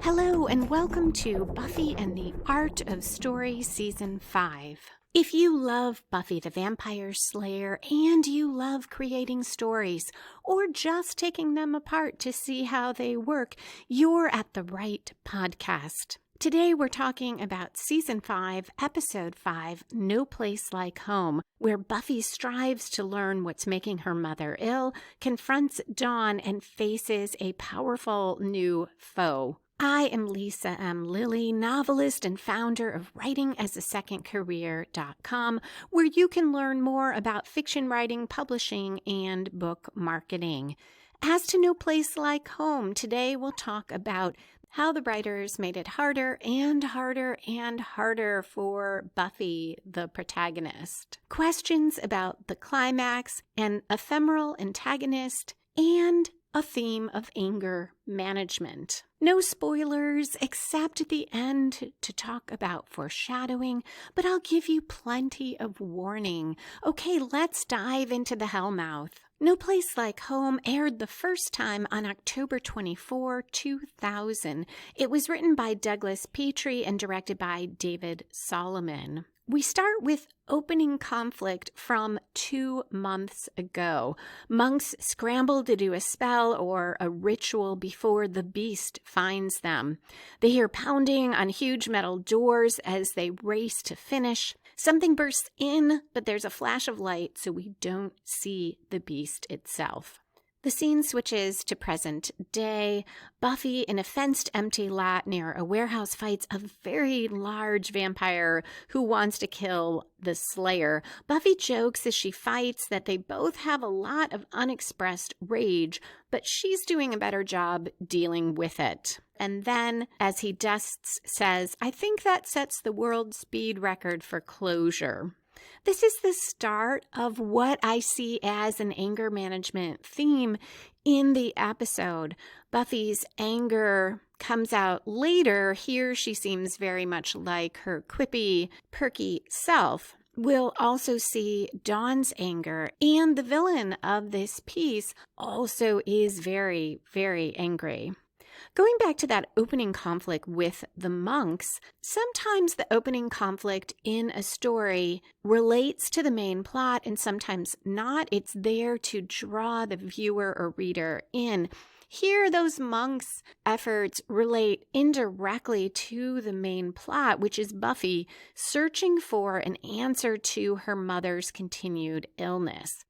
Hello and welcome to Buffy and the Art of Story Season 5. If you love Buffy the Vampire Slayer and you love creating stories or just taking them apart to see how they work, you're at the right podcast. Today we're talking about Season 5, Episode 5, No Place Like Home, where Buffy strives to learn what's making her mother ill, confronts Dawn, and faces a powerful new foe. I am Lisa M. Lilly, novelist and founder of writingasasecondcareer.com, where you can learn more about fiction writing, publishing, and book marketing. As to No Place Like Home, today we'll talk about how the writers made it harder and harder and harder for Buffy, the protagonist. Questions about the climax, an ephemeral antagonist, and a theme of anger management. No spoilers except at the end to talk about foreshadowing, but I'll give you plenty of warning. Okay, let's dive into the Hellmouth. No Place Like Home aired the first time on October 24, 2000. It was written by Douglas Petrie and directed by David Solomon. We start with opening conflict from 2 months ago. Monks scramble to do a spell or a ritual before the beast finds them. They hear pounding on huge metal doors as they race to finish. Something bursts in, but there's a flash of light, so we don't see the beast itself. The scene switches to present day. Buffy, in a fenced empty lot near a warehouse, fights a very large vampire who wants to kill the Slayer. Buffy jokes as she fights that they both have a lot of unexpressed rage, but she's doing a better job dealing with it. And then, as he dusts, says, "I think that sets the world speed record for closure." This is the start of what I see as an anger management theme in the episode. Buffy's anger comes out later. Here she seems very much like her quippy, perky self. We'll also see Dawn's anger, and the villain of this piece also is very, very angry. Going back to that opening conflict with the monks, sometimes the opening conflict in a story relates to the main plot and sometimes not. It's there to draw the viewer or reader in. Here, those monks' efforts relate indirectly to the main plot, which is Buffy searching for an answer to her mother's continued illness.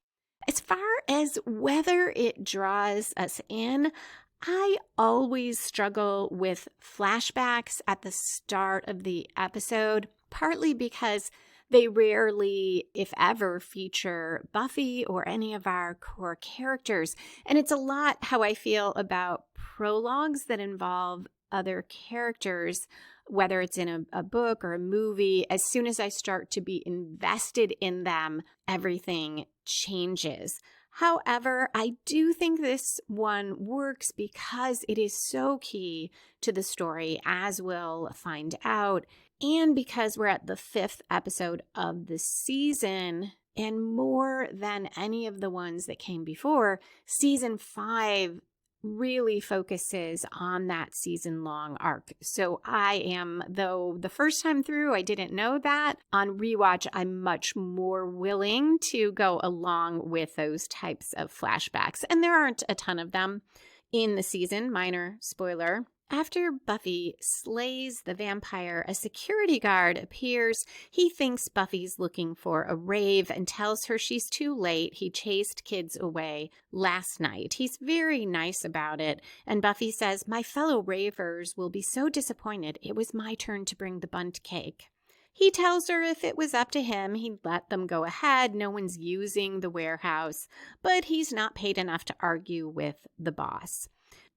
As far as whether it draws us in, I always struggle with flashbacks at the start of the episode, partly because they rarely, if ever, feature Buffy or any of our core characters. And it's a lot how I feel about prologues that involve other characters, whether it's in a book or a movie. As soon as I start to be invested in them, everything changes. However, I do think this one works because it is so key to the story, as we'll find out, and because we're at the 5th episode of the season, and more than any of the ones that came before, Season 5 really focuses on that season-long arc. So I am, though the first time through I didn't know that, on rewatch I'm much more willing to go along with those types of flashbacks. And there aren't a ton of them in the season, minor spoiler. After Buffy slays the vampire, a security guard appears. He thinks Buffy's looking for a rave and tells her she's too late. He chased kids away last night. He's very nice about it. And Buffy says, "My fellow ravers will be so disappointed. It was my turn to bring the bundt cake." He tells her if it was up to him, he'd let them go ahead. No one's using the warehouse, but he's not paid enough to argue with the boss.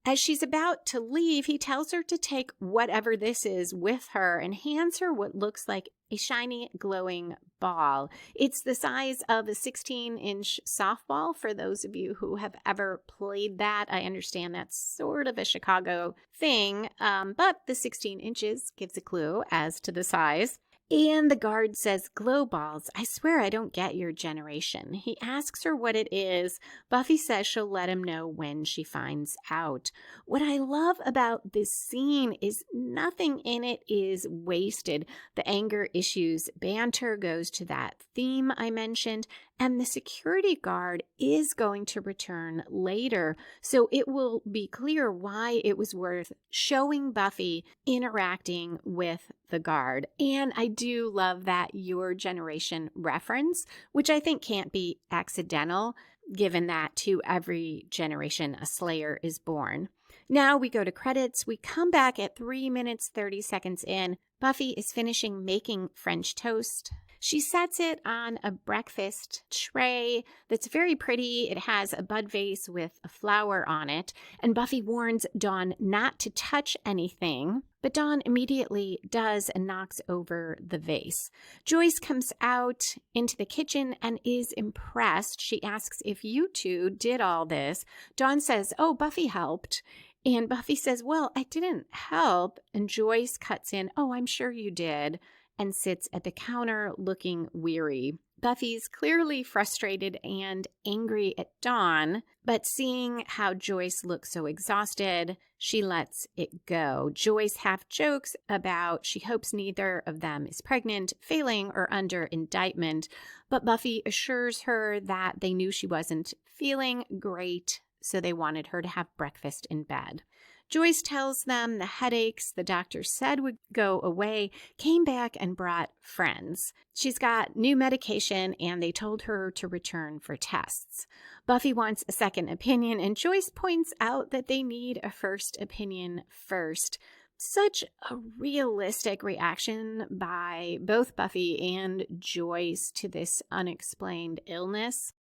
As she's about to leave, he tells her to take whatever this is with her and hands her what looks like a shiny, glowing ball. It's the size of a 16-inch softball. For those of you who have ever played that, I understand that's sort of a Chicago thing, but the 16 inches gives a clue as to the size. And the guard says, "Glow balls, I swear I don't get your generation." He asks her what it is. Buffy says she'll let him know when she finds out. What I love about this scene is nothing in it is wasted. The anger issues banter goes to that theme I mentioned, and the security guard is going to return later. So it will be clear why it was worth showing Buffy interacting with the guard. And I do love that your generation reference, which I think can't be accidental, given that to every generation a Slayer is born. Now we go to credits. We come back at 3 minutes 30 seconds in. Buffy is finishing making French toast. She sets it on a breakfast tray that's very pretty. It has a bud vase with a flower on it, and Buffy warns Dawn not to touch anything, but Dawn immediately does and knocks over the vase. Joyce comes out into the kitchen and is impressed. She asks if you two did all this. Dawn says, "Oh, Buffy helped." And Buffy says, "Well, I didn't help." And Joyce cuts in, "Oh, I'm sure you did," and sits at the counter looking weary. Buffy's clearly frustrated and angry at Dawn, but seeing how Joyce looks so exhausted, she lets it go. Joyce half jokes about she hopes neither of them is pregnant, failing, or under indictment, but Buffy assures her that they knew she wasn't feeling great, so they wanted her to have breakfast in bed. Joyce tells them the headaches the doctor said would go away came back and brought friends. She's got new medication, and they told her to return for tests. Buffy wants a second opinion, and Joyce points out that they need a first opinion first. Such a realistic reaction by both Buffy and Joyce to this unexplained illness.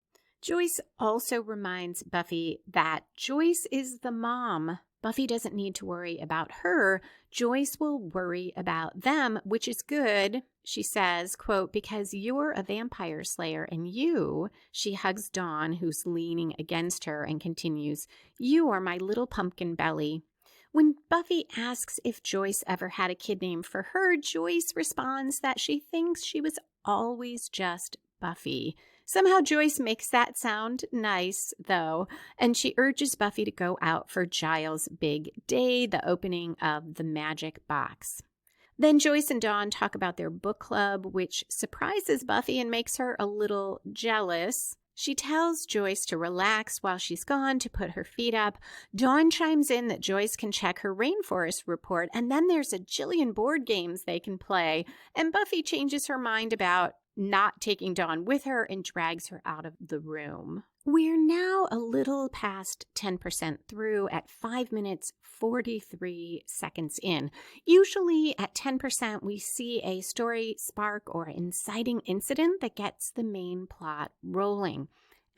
Joyce also reminds Buffy that Joyce is the mom. Buffy doesn't need to worry about her. Joyce will worry about them, which is good. She says, quote, "Because you're a vampire slayer, and you," she hugs Dawn, who's leaning against her, and continues, "You are my little pumpkin belly." When Buffy asks if Joyce ever had a kid named for her, Joyce responds that she thinks she was always just Buffy. Somehow Joyce makes that sound nice, though, and she urges Buffy to go out for Giles' big day, the opening of the magic box. Then Joyce and Dawn talk about their book club, which surprises Buffy and makes her a little jealous. She tells Joyce to relax while she's gone, to put her feet up. Dawn chimes in that Joyce can check her rainforest report, and then there's a jillion board games they can play, and Buffy changes her mind about not taking Dawn with her and drags her out of the room. We're now a little past 10% through at 5 minutes 43 seconds in. Usually at 10%, we see a story spark or inciting incident that gets the main plot rolling.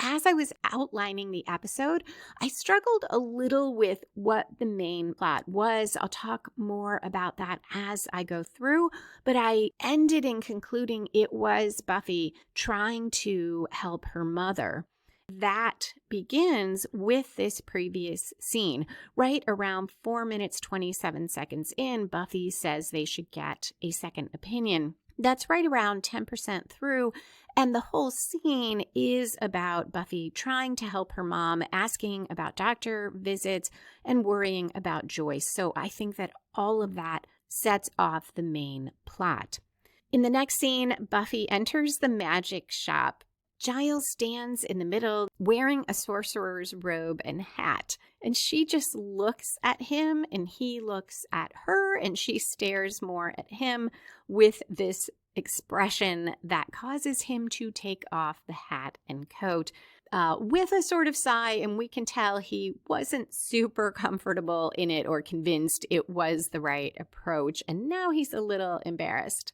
As I was outlining the episode, I struggled a little with what the main plot was. I'll talk more about that as I go through, but I ended in concluding it was Buffy trying to help her mother. That begins with this previous scene. Right around 4 minutes 27 seconds in, Buffy says they should get a second opinion. That's right around 10% through, and the whole scene is about Buffy trying to help her mom, asking about doctor visits, and worrying about Joyce. So I think that all of that sets off the main plot. In the next scene, Buffy enters the magic shop. Giles stands in the middle wearing a sorcerer's robe and hat, and she just looks at him and he looks at her, and she stares more at him with this expression that causes him to take off the hat and coat with a sort of sigh, and we can tell he wasn't super comfortable in it or convinced it was the right approach, and now he's a little embarrassed.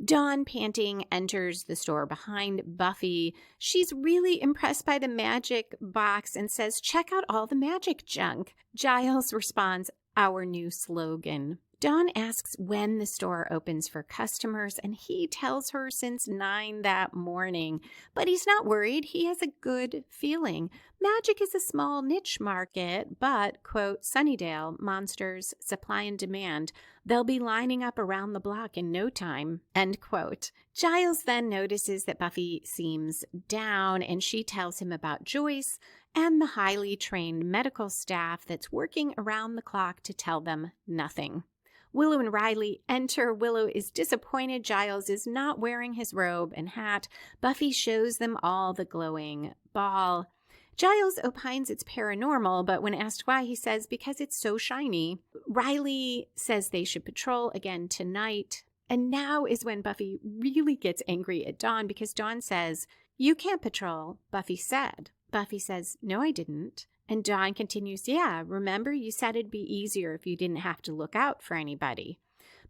Dawn, panting, enters the store behind Buffy. She's really impressed by the magic box and says, "Check out all the magic junk." Giles responds, "Our new slogan." Dawn asks when the store opens for customers, and he tells her since 9 that morning. But he's not worried. He has a good feeling. Magic is a small niche market, but, quote, Sunnydale, monsters, supply and demand. They'll be lining up around the block in no time, end quote. Giles then notices that Buffy seems down, and she tells him about Joyce and the highly trained medical staff that's working around the clock to tell them nothing. Willow and Riley enter. Willow is disappointed Giles is not wearing his robe and hat. Buffy shows them all the glowing ball. Giles opines it's paranormal, but when asked why, he says because it's so shiny. Riley says they should patrol again tonight. And now is when Buffy really gets angry at Dawn because Dawn says, "You can't patrol," Buffy said. Buffy says, "No, I didn't." And Dawn continues, "Yeah, remember you said it'd be easier if you didn't have to look out for anybody."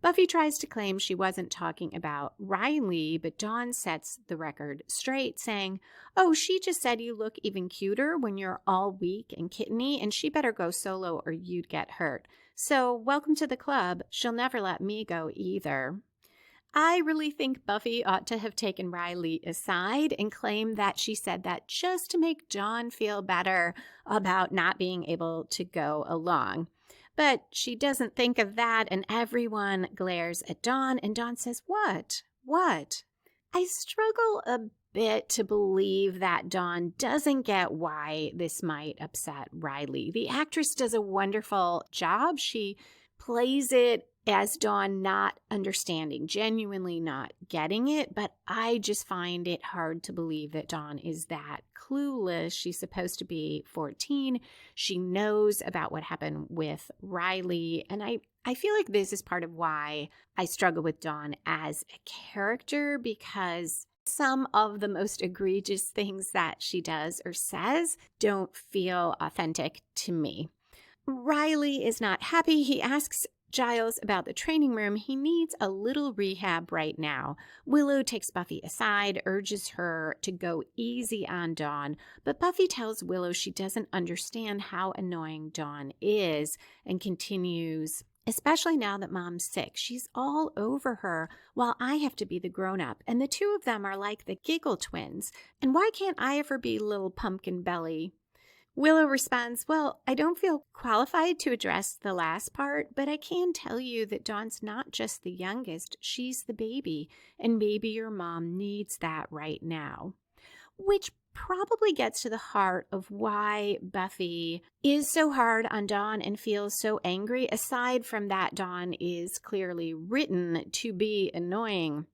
Buffy tries to claim she wasn't talking about Riley, but Dawn sets the record straight, saying, "Oh, she just said you look even cuter when you're all weak and kitteny, and she better go solo or you'd get hurt. So welcome to the club. She'll never let me go either." I really think Buffy ought to have taken Riley aside and claimed that she said that just to make Dawn feel better about not being able to go along. But she doesn't think of that, and everyone glares at Dawn, and Dawn says, "What? What?" I struggle a bit to believe that Dawn doesn't get why this might upset Riley. The actress does a wonderful job. She plays it as Dawn not understanding, genuinely not getting it, but I just find it hard to believe that Dawn is that clueless. She's supposed to be 14. She knows about what happened with Riley, and I feel like this is part of why I struggle with Dawn as a character, because some of the most egregious things that she does or says don't feel authentic to me. Riley is not happy. He asks Giles about the training room. He needs a little rehab right now. Willow takes Buffy aside, urges her to go easy on Dawn, but Buffy tells Willow she doesn't understand how annoying Dawn is and continues, "Especially now that Mom's sick. She's all over her while I have to be the grown-up, and the two of them are like the giggle twins. And why can't I ever be little pumpkin belly?" Willow responds, "Well, I don't feel qualified to address the last part, but I can tell you that Dawn's not just the youngest, she's the baby, and maybe your mom needs that right now." Which probably gets to the heart of why Buffy is so hard on Dawn and feels so angry, aside from that Dawn is clearly written to be annoying.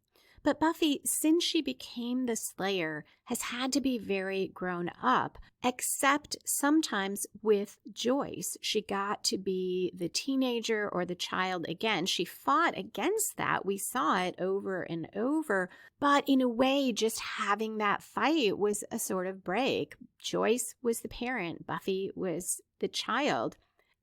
But Buffy, since she became the Slayer, has had to be very grown up, except sometimes with Joyce. She got to be the teenager or the child again. She fought against that. We saw it over and over. But in a way, just having that fight was a sort of break. Joyce was the parent. Buffy was the child.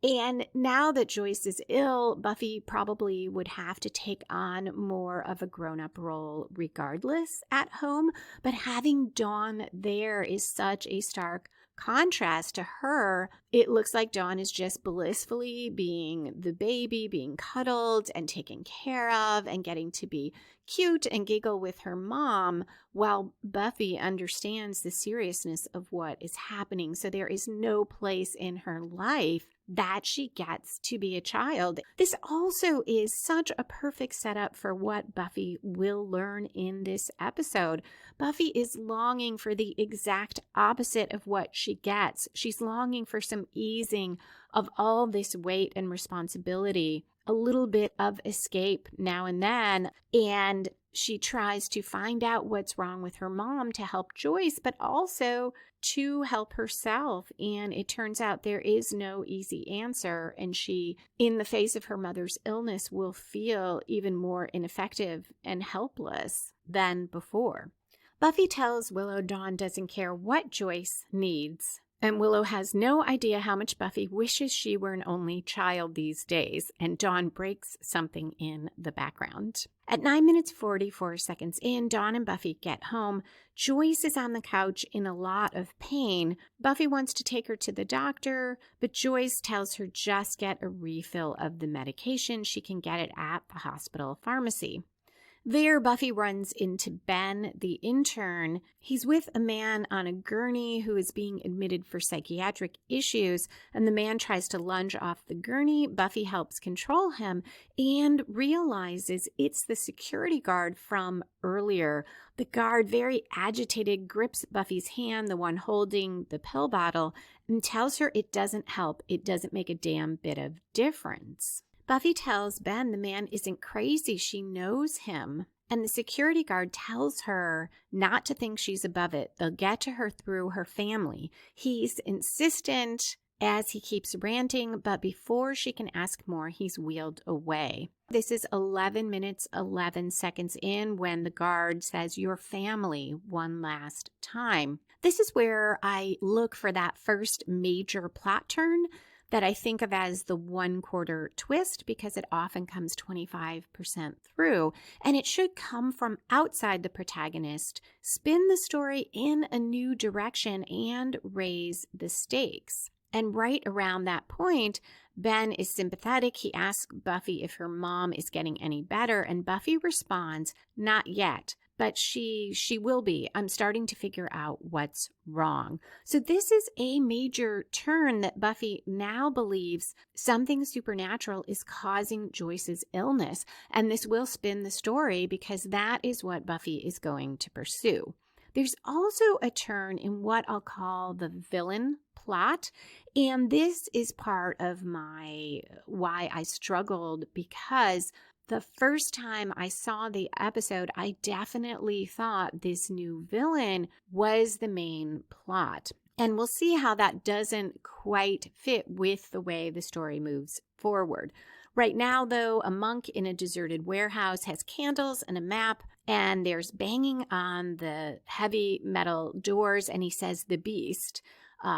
And now that Joyce is ill, Buffy probably would have to take on more of a grown-up role regardless at home. But having Dawn there is such a stark contrast to her. It looks like Dawn is just blissfully being the baby, being cuddled and taken care of and getting to be cute and giggle with her mom, while Buffy understands the seriousness of what is happening. So there is no place in her life that she gets to be a child. This also is such a perfect setup for what Buffy will learn in this episode. Buffy is longing for the exact opposite of what she gets. She's longing for some easing of all this weight and responsibility, a little bit of escape now and then, and she tries to find out what's wrong with her mom to help Joyce, but also to help herself. And it turns out there is no easy answer. And she, in the face of her mother's illness, will feel even more ineffective and helpless than before. Buffy tells Willow Dawn doesn't care what Joyce needs And Willow has no idea how much Buffy wishes she were an only child these days, and Dawn breaks something in the background. At 9 minutes 44 seconds in, Dawn and Buffy get home. Joyce is on the couch in a lot of pain. Buffy wants to take her to the doctor, but Joyce tells her just get a refill of the medication. She can get it at the hospital pharmacy. There, Buffy runs into Ben, the intern. He's with a man on a gurney who is being admitted for psychiatric issues, and the man tries to lunge off the gurney. Buffy helps control him and realizes it's the security guard from earlier. The guard, very agitated, grips Buffy's hand, the one holding the pill bottle, and tells her it doesn't help. It doesn't make a damn bit of difference. Buffy tells Ben the man isn't crazy. She knows him. And the security guard tells her not to think she's above it. They'll get to her through her family. He's insistent as he keeps ranting, but before she can ask more, he's wheeled away. This is 11 minutes, 11 seconds in when the guard says, "Your family," one last time. This is where I look for that first major plot turn that I think of as the 1/4 twist, because it often comes 25% through, and it should come from outside the protagonist, spin the story in a new direction, and raise the stakes. And right around that point, Ben is sympathetic. He asks Buffy if her mom is getting any better, and Buffy responds, "Not yet. But she will be. I'm starting to figure out what's wrong." So this is a major turn that Buffy now believes something supernatural is causing Joyce's illness. And this will spin the story because that is what Buffy is going to pursue. There's also a turn in what I'll call the villain plot. And this is part of why I struggled, because the first time I saw the episode, I definitely thought this new villain was the main plot. And we'll see how that doesn't quite fit with the way the story moves forward. Right now, though, a monk in a deserted warehouse has candles and a map, and there's banging on the heavy metal doors, and he says "the beast"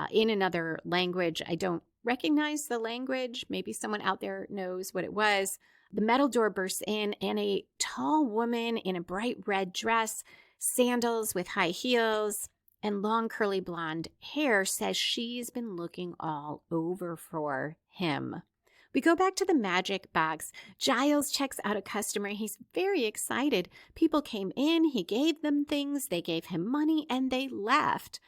in another language. I don't recognize the language. Maybe someone out there knows what it was. The metal door bursts in, and a tall woman in a bright red dress, sandals with high heels, and long curly blonde hair says she's been looking all over for him. We go back to the magic box. Giles checks out a customer. He's very excited. People came in, he gave them things, they gave him money, and they left.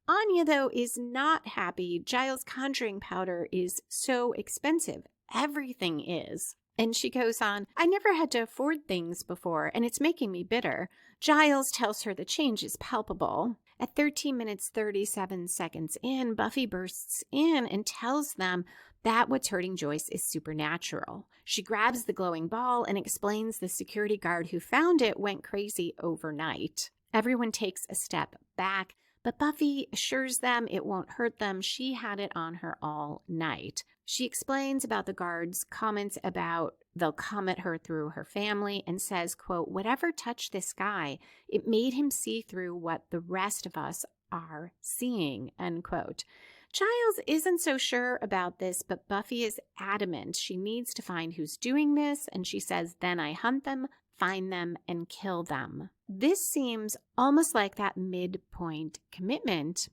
Anya, though, is not happy. Giles' conjuring powder is so expensive. Everything is. And she goes on, "I never had to afford things before, and it's making me bitter." Giles tells her the change is palpable. At 13 minutes 37 seconds in, Buffy bursts in and tells them that what's hurting Joyce is supernatural. She grabs the glowing ball and explains the security guard who found it went crazy overnight. Everyone takes a step back, but Buffy assures them it won't hurt them. She had it on her all night. She explains about the guard's comments about they'll come at her through her family and says, quote, "Whatever touched this guy, it made him see through what the rest of us are seeing," end quote. Giles isn't so sure about this, but Buffy is adamant she needs to find who's doing this, and she says, "Then I hunt them, find them, and kill them." This seems almost like that midpoint commitment,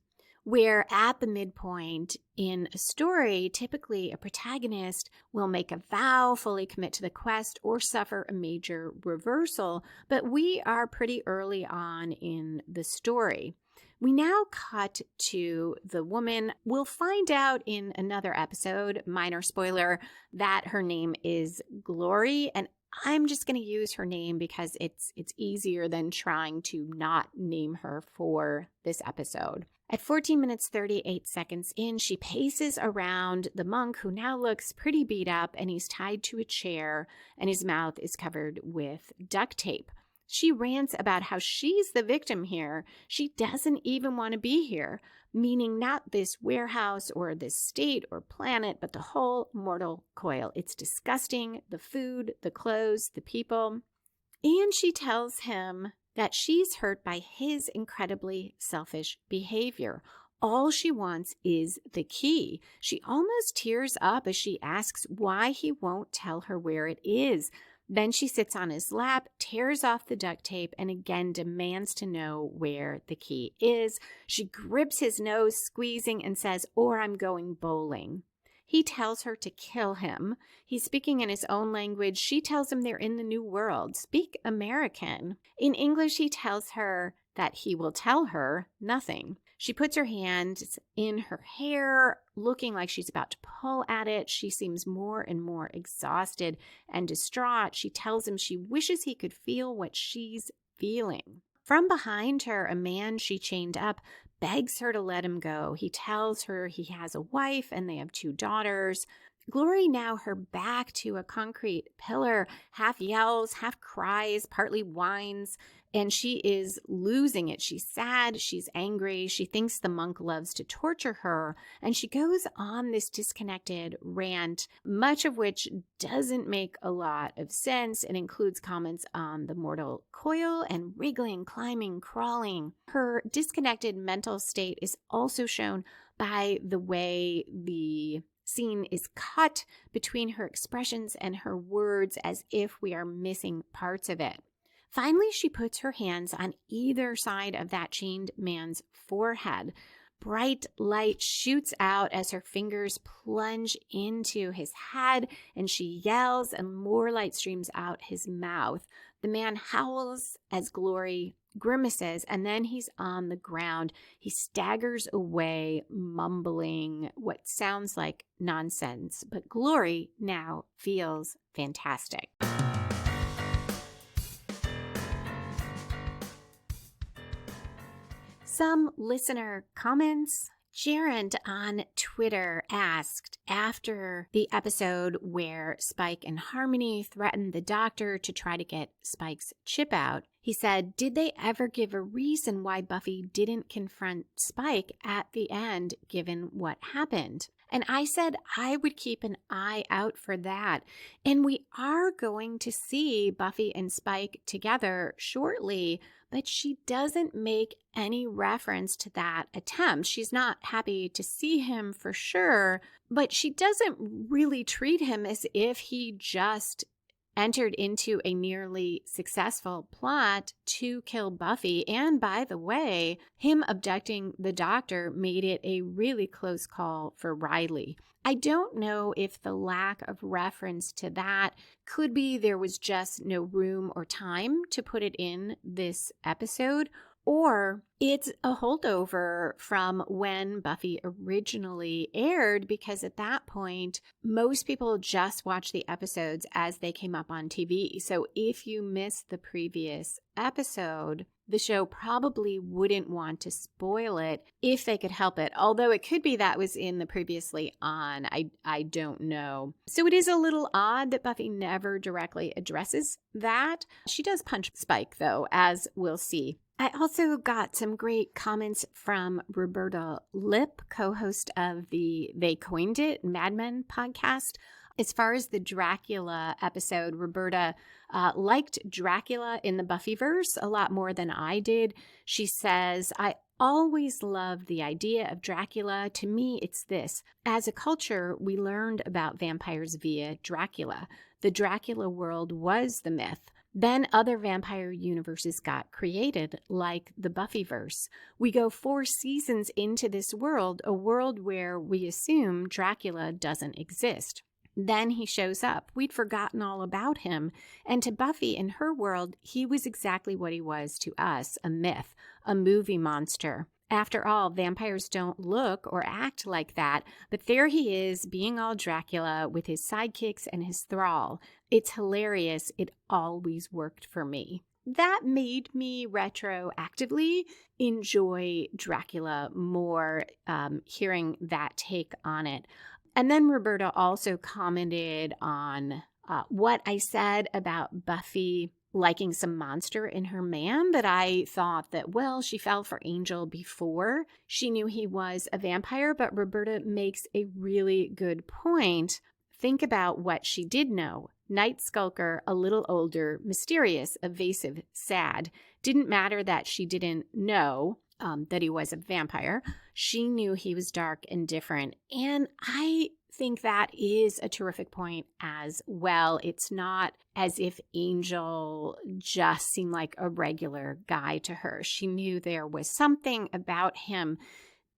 where at the midpoint in a story, typically a protagonist will make a vow, fully commit to the quest, or suffer a major reversal, but we are pretty early on in the story. We now cut to the woman. We'll find out in another episode, minor spoiler, that her name is Glory, and I'm just going to use her name because it's easier than trying to not name her for this episode. At 14 minutes 38 seconds in, she paces around the monk, who now looks pretty beat up, and he's tied to a chair and his mouth is covered with duct tape. She rants about how she's the victim here. She doesn't even want to be here, meaning not this warehouse or this state or planet, but the whole mortal coil. It's disgusting, the food, the clothes, the people. And she tells him that she's hurt by his incredibly selfish behavior. All she wants is the key. She almost tears up as she asks why he won't tell her where it is. Then she sits on his lap, tears off the duct tape, and again demands to know where the key is. She grips his nose, squeezing, and says, "Or I'm going bowling." He tells her to kill him. He's speaking in his own language. She tells him they're in the New World. Speak American. In English, he tells her that he will tell her nothing. She puts her hands in her hair, looking like she's about to pull at it. She seems more and more exhausted and distraught. She tells him she wishes he could feel what she's feeling. From behind her, a man she chained up begs her to let him go. He tells her he has a wife and they have 2 daughters. Glory, now her back to a concrete pillar, half yells, half cries, partly whines, and she is losing it. She's sad, she's angry, she thinks the monk loves to torture her, and she goes on this disconnected rant, much of which doesn't make a lot of sense. It includes comments on the mortal coil and wriggling, climbing, crawling. Her disconnected mental state is also shown by the way the scene is cut between her expressions and her words, as if we are missing parts of it. Finally, she puts her hands on either side of that chained man's forehead. Bright light shoots out as her fingers plunge into his head, and she yells, and more light streams out his mouth. The man howls as Glory grimaces, and then he's on the ground. He staggers away, mumbling what sounds like nonsense, but Glory now feels fantastic. Some listener comments. Gerard on Twitter asked, after the episode where Spike and Harmony threatened the doctor to try to get Spike's chip out, he said, did they ever give a reason why Buffy didn't confront Spike at the end, given what happened? And I said I would keep an eye out for that. And we are going to see Buffy and Spike together shortly, but she doesn't make any reference to that attempt. She's not happy to see him for sure, but she doesn't really treat him as if he just entered into a nearly successful plot to kill Buffy. And by the way, him abducting the doctor made it a really close call for Riley. I don't know if the lack of reference to that could be there was just no room or time to put it in this episode, or it's a holdover from when Buffy originally aired, because at that point, most people just watched the episodes as they came up on TV. So if you missed the previous episode, the show probably wouldn't want to spoil it if they could help it. Although it could be that was in the previously on. I don't know. So it is a little odd that Buffy never directly addresses that. She does punch Spike, though, as we'll see. I also got some great comments from Roberta Lipp, co-host of the They Coined It Mad Men podcast. As far as the Dracula episode, Roberta liked Dracula in the Buffyverse a lot more than I did. She says, I always loved the idea of Dracula. To me, it's this. As a culture, we learned about vampires via Dracula. The Dracula world was the myth. Then other vampire universes got created, like the Buffyverse. We go 4 seasons into this world, a world where we assume Dracula doesn't exist. Then he shows up. We'd forgotten all about him. And to Buffy, in her world, he was exactly what he was to us, a myth, a movie monster. After all, vampires don't look or act like that, but there he is, being all Dracula with his sidekicks and his thrall. It's hilarious. It always worked for me. That made me retroactively enjoy Dracula more, hearing that take on it. And then Roberta also commented on what I said about Buffy liking some monster in her man, that I thought that, well, she fell for Angel before she knew he was a vampire, but Roberta makes a really good point. Think about what she did know. Night Skulker, a little older, mysterious, evasive, sad. Didn't matter that she didn't know. that he was a vampire. She knew he was dark and different. And I think that is a terrific point as well. It's not as if Angel just seemed like a regular guy to her. She knew there was something about him.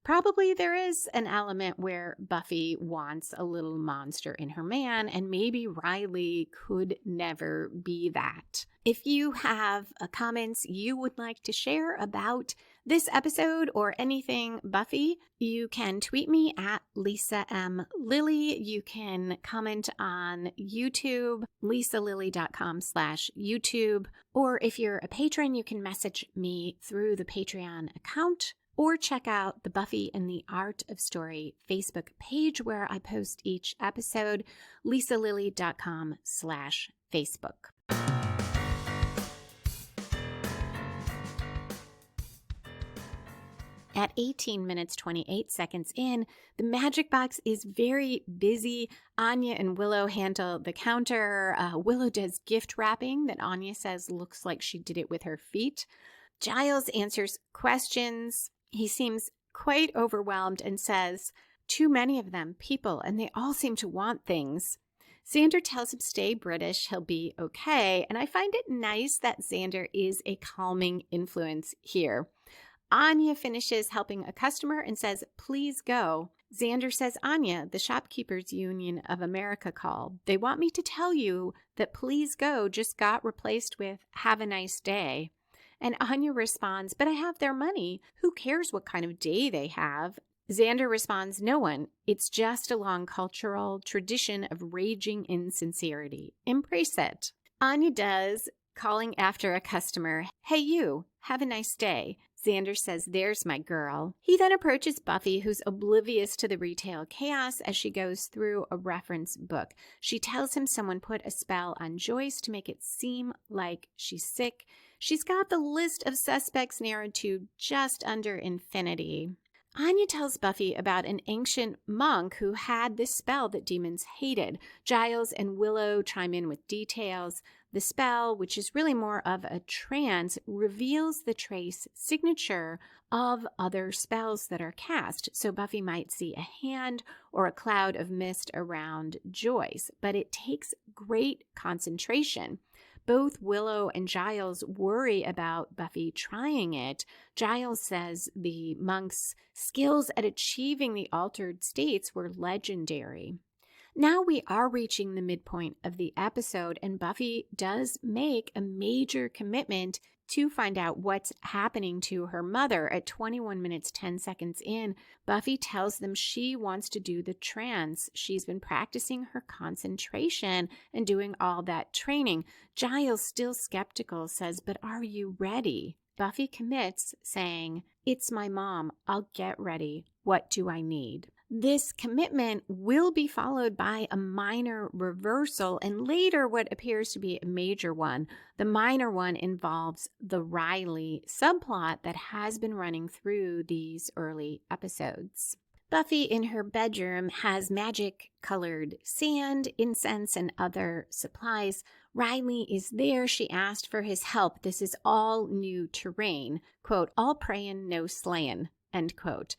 Probably there is an element where Buffy wants a little monster in her man, and maybe Riley could never be that. If you have comments you would like to share about this episode or anything Buffy, you can tweet me at Lisa M. Lilly. You can comment on YouTube, lisalilly.com/YouTube. Or if you're a patron, you can message me through the Patreon account. Or check out the Buffy and the Art of Story Facebook page where I post each episode, lisalilly.com/Facebook. At 18 minutes, 28 seconds in, the magic box is very busy. Anya and Willow handle the counter. Willow does gift wrapping that Anya says looks like she did it with her feet. Giles answers questions. He seems quite overwhelmed and says, too many of them, people, and they all seem to want things. Xander tells him stay British, he'll be okay, and I find it nice that Xander is a calming influence here. Anya finishes helping a customer and says, please go. Xander says, Anya, the Shopkeepers Union of America called. They want me to tell you that please go just got replaced with have a nice day. And Anya responds, but I have their money. Who cares what kind of day they have? Xander responds, no one. It's just a long cultural tradition of raging insincerity. Embrace it. Anya does, calling after a customer, hey you, have a nice day. Xander says, there's my girl. He then approaches Buffy, who's oblivious to the retail chaos as she goes through a reference book. She tells him someone put a spell on Joyce to make it seem like she's sick. She's got the list of suspects narrowed to just under infinity. Anya tells Buffy about an ancient monk who had this spell that demons hated. Giles and Willow chime in with details. The spell, which is really more of a trance, reveals the trace signature of other spells that are cast. So Buffy might see a hand or a cloud of mist around Joyce, but it takes great concentration. Both Willow and Giles worry about Buffy trying it. Giles says the monk's skills at achieving the altered states were legendary. Now we are reaching the midpoint of the episode, and Buffy does make a major commitment to find out what's happening to her mother. At 21 minutes, 10 seconds in, Buffy tells them she wants to do the trance. She's been practicing her concentration and doing all that training. Giles, still skeptical, says, but are you ready? Buffy commits, saying, it's my mom. I'll get ready. What do I need? This commitment will be followed by a minor reversal and later what appears to be a major one. The minor one involves the Riley subplot that has been running through these early episodes. Buffy in her bedroom has magic-colored sand, incense, and other supplies. Riley is there. She asked for his help. This is all new terrain. Quote, all praying, no slaying, end quote.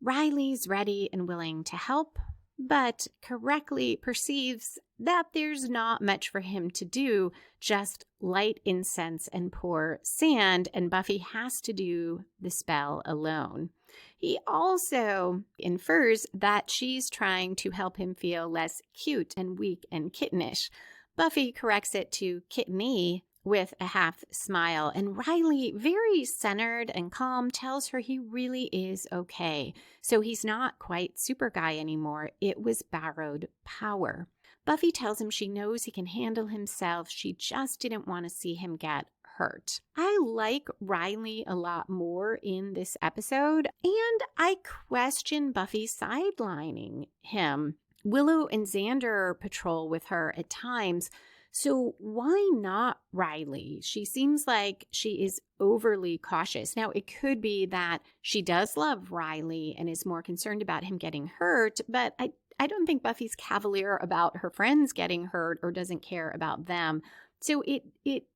Riley's ready and willing to help, but correctly perceives that there's not much for him to do, just light incense and pour sand, and Buffy has to do the spell alone. He also infers that she's trying to help him feel less cute and weak and kittenish. Buffy corrects it to kitteny with a half smile, and Riley, very centered and calm, tells her he really is okay. So he's not quite super guy anymore. It was borrowed power. Buffy tells him she knows he can handle himself. She just didn't want to see him get hurt. I like Riley a lot more in this episode, and I question Buffy sidelining him. Willow and Xander patrol with her at times. So why not Riley? She seems like she is overly cautious. Now, it could be that she does love Riley and is more concerned about him getting hurt, but I don't think Buffy's cavalier about her friends getting hurt or doesn't care about them. So it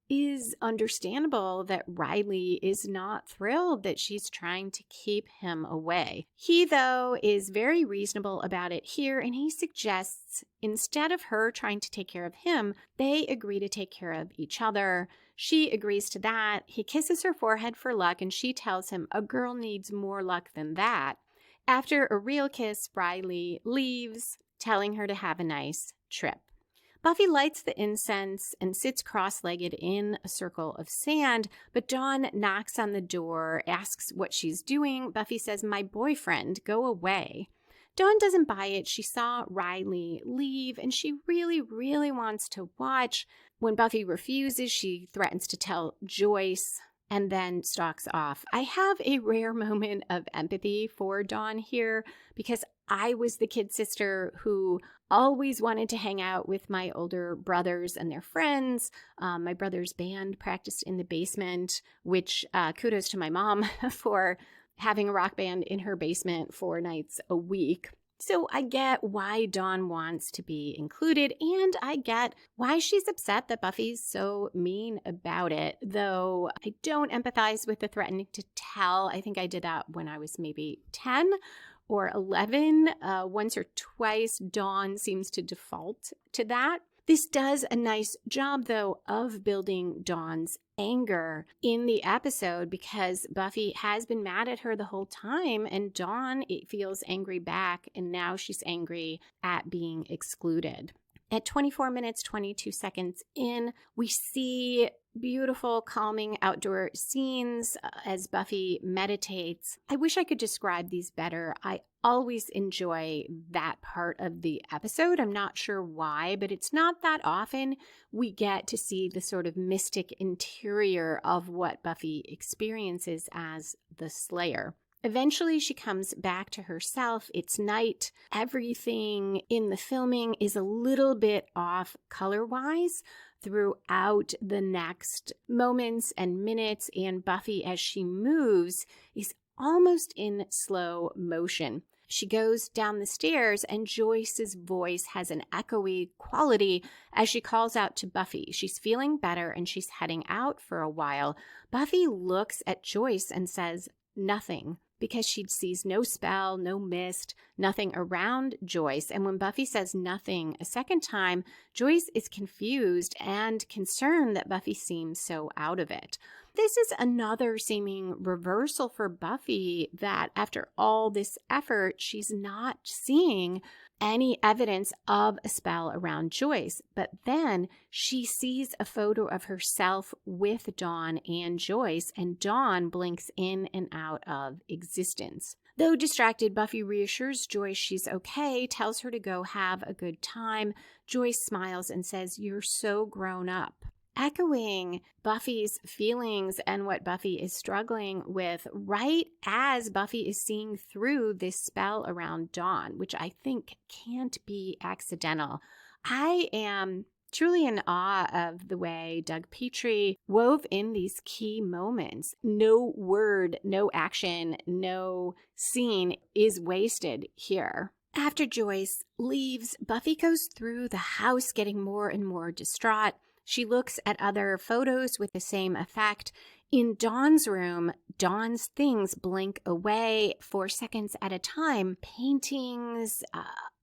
is understandable that Riley is not thrilled that she's trying to keep him away. He, though, is very reasonable about it here, and he suggests instead of her trying to take care of him, they agree to take care of each other. She agrees to that. He kisses her forehead for luck, and she tells him a girl needs more luck than that. After a real kiss, Riley leaves, telling her to have a nice trip. Buffy lights the incense and sits cross-legged in a circle of sand, but Dawn knocks on the door, asks what she's doing. Buffy says, "My boyfriend, go away." Dawn doesn't buy it. She saw Riley leave, and she really, really wants to watch. When Buffy refuses, she threatens to tell Joyce and then stalks off. I have a rare moment of empathy for Dawn here because I was the kid sister who always wanted to hang out with my older brothers and their friends. My brother's band practiced in the basement, which kudos to my mom for having a rock band in her basement 4 nights a week. So I get why Dawn wants to be included, and I get why she's upset that Buffy's so mean about it, though I don't empathize with the threatening to tell. I think I did that when I was maybe 10 or 11. Once or twice, Dawn seems to default to that. This does a nice job, though, of building Dawn's anger in the episode because Buffy has been mad at her the whole time, and Dawn feels angry back, and now she's angry at being excluded. At 24 minutes, 22 seconds in, we see beautiful, calming outdoor scenes as Buffy meditates. I wish I could describe these better. I always enjoy that part of the episode. I'm not sure why, but it's not that often we get to see the sort of mystic interior of what Buffy experiences as the Slayer. Eventually, she comes back to herself. It's night. Everything in the filming is a little bit off color-wise throughout the next moments and minutes, and Buffy, as she moves, is almost in slow motion. She goes down the stairs, and Joyce's voice has an echoey quality as she calls out to Buffy. She's feeling better, and she's heading out for a while. Buffy looks at Joyce and says, "Nothing," because she sees no spell, no mist, nothing around Joyce. And when Buffy says nothing a second time, Joyce is confused and concerned that Buffy seems so out of it. This is another seeming reversal for Buffy, that after all this effort, she's not seeing any evidence of a spell around Joyce. But then she sees a photo of herself with Dawn and Joyce, and Dawn blinks in and out of existence. Though distracted, Buffy reassures Joyce she's okay, tells her to go have a good time. Joyce smiles and says, "You're so grown up," echoing Buffy's feelings and what Buffy is struggling with right as Buffy is seeing through this spell around Dawn, which I think can't be accidental. I am truly in awe of the way Doug Petrie wove in these key moments. No word, no action, no scene is wasted here. After Joyce leaves, Buffy goes through the house getting more and more distraught. She looks at other photos with the same effect. In Dawn's room, Dawn's things blink away for seconds at a time. Paintings,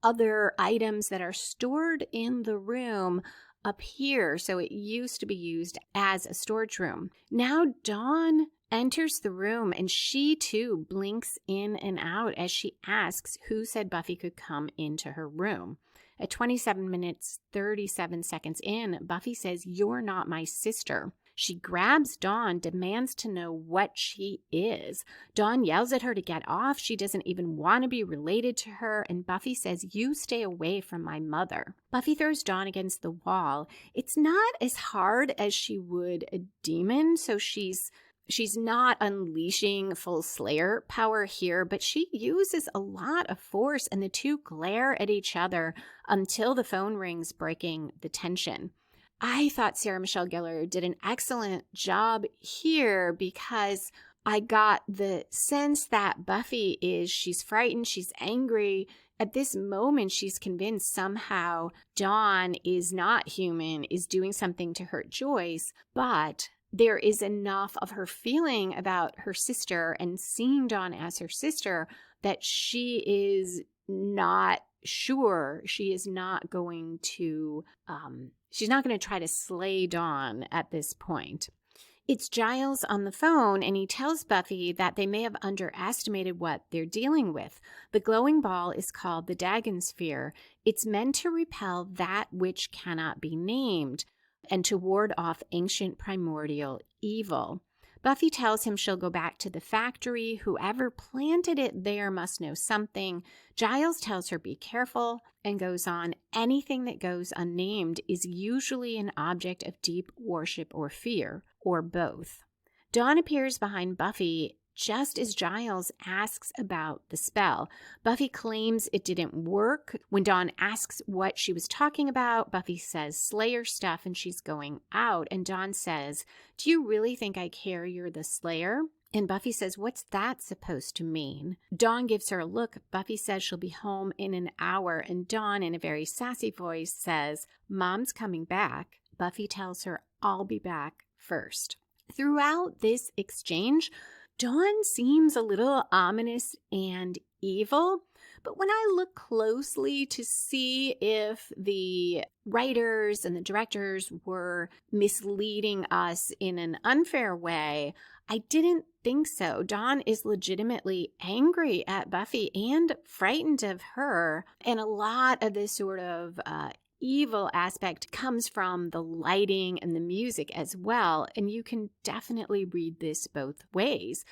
other items that are stored in the room appear. So it used to be used as a storage room. Now Dawn enters the room, and she too blinks in and out as she asks who said Buffy could come into her room. At 27 minutes, 37 seconds in, Buffy says, "You're not my sister." She grabs Dawn, demands to know what she is. Dawn yells at her to get off. She doesn't even want to be related to her, and Buffy says, "You stay away from my mother." Buffy throws Dawn against the wall. It's not as hard as she would a demon, so she's not unleashing full Slayer power here, but she uses a lot of force, and the two glare at each other until the phone rings, breaking the tension. I thought Sarah Michelle Gellar did an excellent job here because I got the sense that Buffy she's frightened, she's angry, At this moment, she's convinced somehow Dawn is not human, is doing something to hurt Joyce, but there is enough of her feeling about her sister and seeing Dawn as her sister that she is not sure. She is not going to, she's not going to try to slay Dawn at this point. It's Giles on the phone, and he tells Buffy that they may have underestimated what they're dealing with. The glowing ball is called the Dagonsphere. It's meant to repel that which cannot be named and to ward off ancient primordial evil. Buffy tells him she'll go back to the factory. Whoever planted it there must know something. Giles tells her be careful and goes on, anything that goes unnamed is usually an object of deep worship or fear, or both. Dawn appears behind Buffy just as Giles asks about the spell. Buffy claims it didn't work. When Dawn asks what she was talking about, Buffy says Slayer stuff and she's going out. And Dawn says, do you really think I care you're the Slayer? And Buffy says, what's that supposed to mean? Dawn gives her a look. Buffy says she'll be home in an hour. And Dawn, in a very sassy voice, says, Mom's coming back. Buffy tells her, I'll be back first. Throughout this exchange, Dawn seems a little ominous and evil, but when I look closely to see if the writers and the directors were misleading us in an unfair way, I didn't think so. Dawn is legitimately angry at Buffy and frightened of her, and a lot of this sort of evil aspect comes from the lighting and the music as well, and you can definitely read this both ways.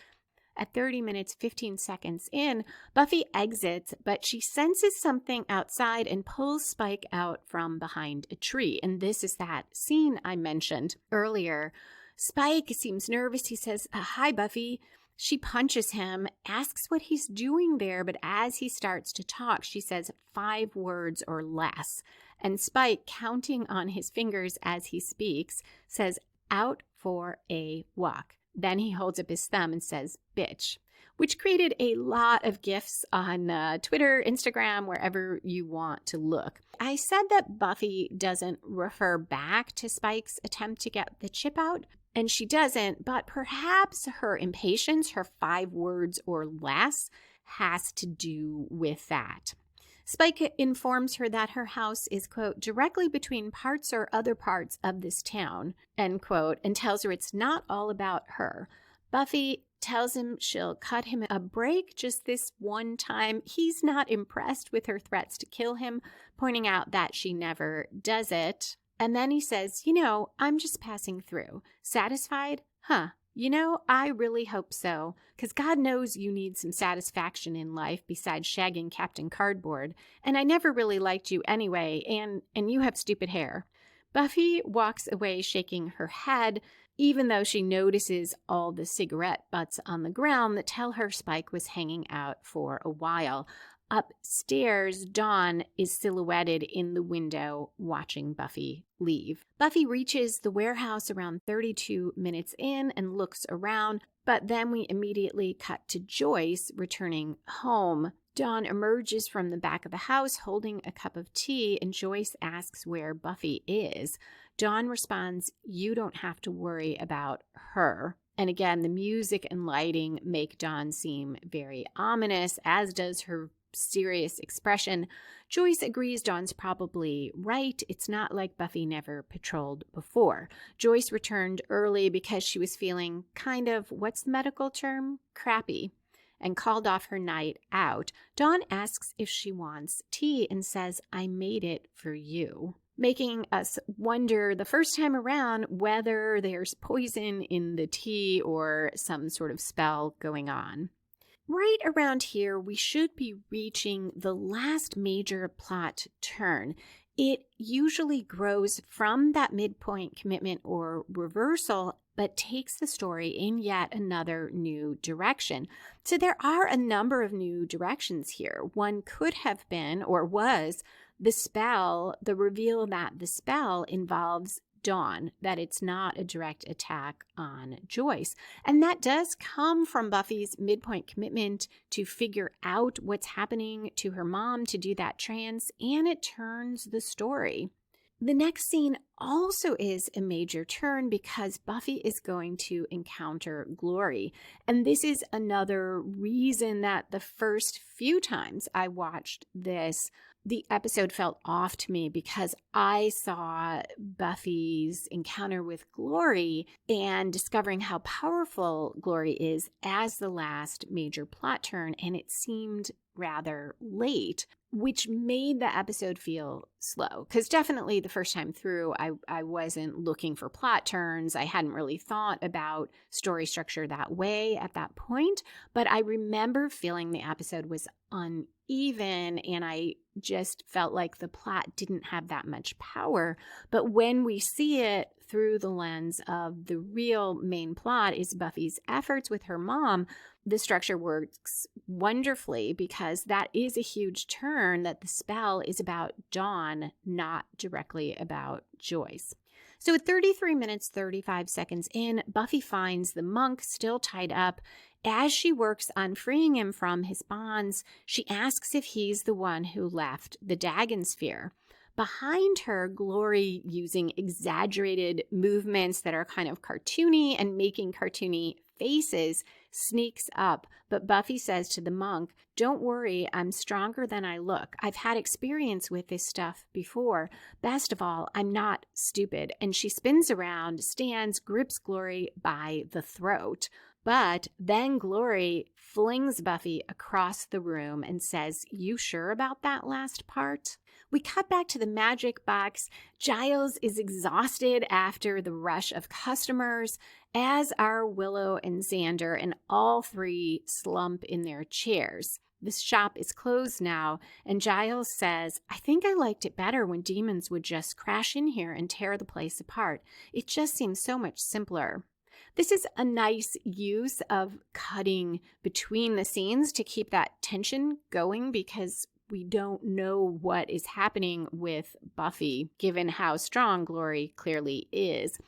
At 30 minutes, 15 seconds in, Buffy exits, but she senses something outside and pulls Spike out from behind a tree. And this is that scene I mentioned earlier. Spike seems nervous. He says, hi, Buffy. She punches him, asks what he's doing there, but as he starts to talk, she says 5 words or less. And Spike, counting on his fingers as he speaks, says, out for a walk. Then he holds up his thumb and says, bitch, which created a lot of GIFs on Twitter, Instagram, wherever you want to look. I said that Buffy doesn't refer back to Spike's attempt to get the chip out, and she doesn't, but perhaps her impatience, her 5 words or less, has to do with that. Spike informs her that her house is, quote, directly between parts or other parts of this town, end quote, and tells her it's not all about her. Buffy tells him she'll cut him a break just this one time. He's not impressed with her threats to kill him, pointing out that she never does it. And then he says, I'm just passing through. Satisfied? Huh. I really hope so, because God knows you need some satisfaction in life besides shagging Captain Cardboard, and I never really liked you anyway, and you have stupid hair. Buffy walks away shaking her head, even though she notices all the cigarette butts on the ground that tell her Spike was hanging out for a while. Upstairs, Dawn is silhouetted in the window watching Buffy leave. Buffy reaches the warehouse around 32 minutes in and looks around, but then we immediately cut to Joyce returning home. Dawn emerges from the back of the house holding a cup of tea, and Joyce asks where Buffy is. Dawn responds, you don't have to worry about her. And again, the music and lighting make Dawn seem very ominous, as does her serious expression. Joyce agrees Dawn's probably right. It's not like Buffy never patrolled before. Joyce returned early because she was feeling kind of, what's the medical term? Crappy, and called off her night out. Dawn asks if she wants tea and says, I made it for you, making us wonder the first time around whether there's poison in the tea or some sort of spell going on. Right around here, we should be reaching the last major plot turn. It usually grows from that midpoint commitment or reversal, but takes the story in yet another new direction. So there are a number of new directions here. One could have been, or was, the spell, the reveal that the spell involves Dawn, that it's not a direct attack on Joyce. And that does come from Buffy's midpoint commitment to figure out what's happening to her mom, to do that trance, and it turns the story. The next scene also is a major turn because Buffy is going to encounter Glory. And this is another reason that the first few times I watched this, the episode felt off to me, because I saw Buffy's encounter with Glory and discovering how powerful Glory is as the last major plot turn, and it seemed rather late, which made the episode feel slow. Because definitely the first time through, I wasn't looking for plot turns. I hadn't really thought about story structure that way at that point. But I remember feeling the episode was uneven, and I just felt like the plot didn't have that much power. But when we see it through the lens of the real main plot is Buffy's efforts with her mom, the structure works wonderfully, because that is a huge turn, that the spell is about Dawn, not directly about Joyce. So at 33 minutes, 35 seconds in, Buffy finds the monk still tied up. As she works on freeing him from his bonds, she asks if he's the one who left the Dagon sphere. Behind her, Glory, using exaggerated movements that are kind of cartoony and making cartoony faces, sneaks up, but Buffy says to the monk, "Don't worry, I'm stronger than I look. I've had experience with this stuff before. Best of all, I'm not stupid." And she spins around, stands, grips Glory by the throat. But then Glory flings Buffy across the room and says, "You sure about that last part?" We cut back to the magic box. Giles is exhausted after the rush of customers, as are Willow and Xander, and all three slump in their chairs. The shop is closed now, and Giles says, "I think I liked it better when demons would just crash in here and tear the place apart. It just seems so much simpler." This is a nice use of cutting between the scenes to keep that tension going, because we don't know what is happening with Buffy, given how strong Glory clearly is.